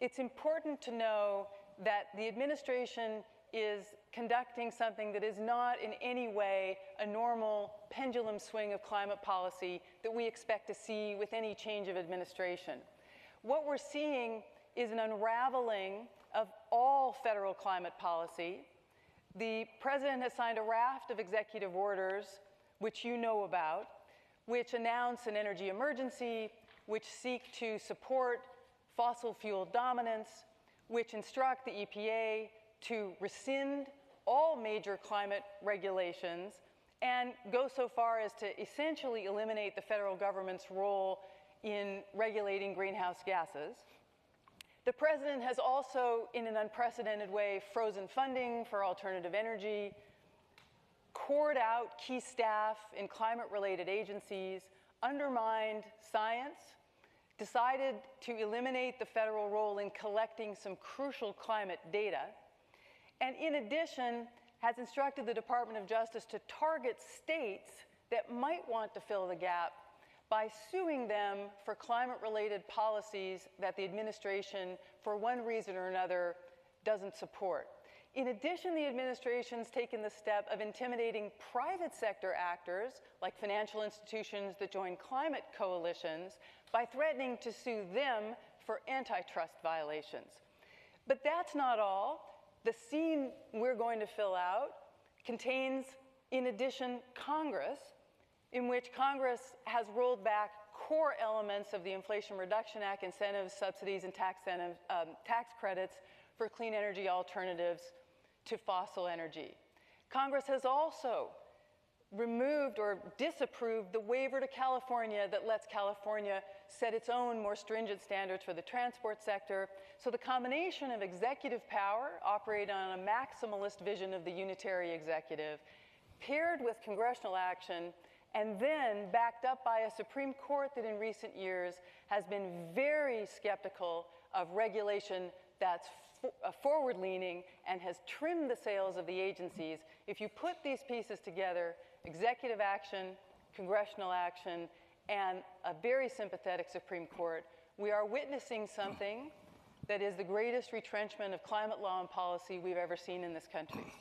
it's important to know that the administration is conducting something that is not in any way a normal pendulum swing of climate policy that we expect to see with any change of administration. What we're seeing is an unraveling of all federal climate policy. The president has signed a raft of executive orders, which you know about, which announce an energy emergency, which seek to support fossil fuel dominance, which instruct the EPA to rescind all major climate regulations and go so far as to essentially eliminate the federal government's role in regulating greenhouse gases. The president has also, in an unprecedented way, frozen funding for alternative energy, cored out key staff in climate-related agencies, undermined science, decided to eliminate the federal role in collecting some crucial climate data, and in addition, has instructed the Department of Justice to target states that might want to fill the gap by suing them for climate-related policies that the administration, for one reason or another, doesn't support. In addition, the administration's taken the step of intimidating private sector actors, like financial institutions that join climate coalitions, by threatening to sue them for antitrust violations. But that's not all. The scene we're going to fill out contains, in addition, Congress, in which Congress has rolled back core elements of the Inflation Reduction Act, incentives, subsidies, and tax credits for clean energy alternatives to fossil energy. Congress has also removed or disapproved the waiver to California that lets California set its own more stringent standards for the transport sector. So the combination of executive power, operating on a maximalist vision of the unitary executive, paired with congressional action, and then backed up by a Supreme Court that in recent years has been very skeptical of regulation that's forward-leaning and has trimmed the sails of the agencies. If you put these pieces together, executive action, congressional action, and a very sympathetic Supreme Court, we are witnessing something that is the greatest retrenchment of climate law and policy we've ever seen in this country.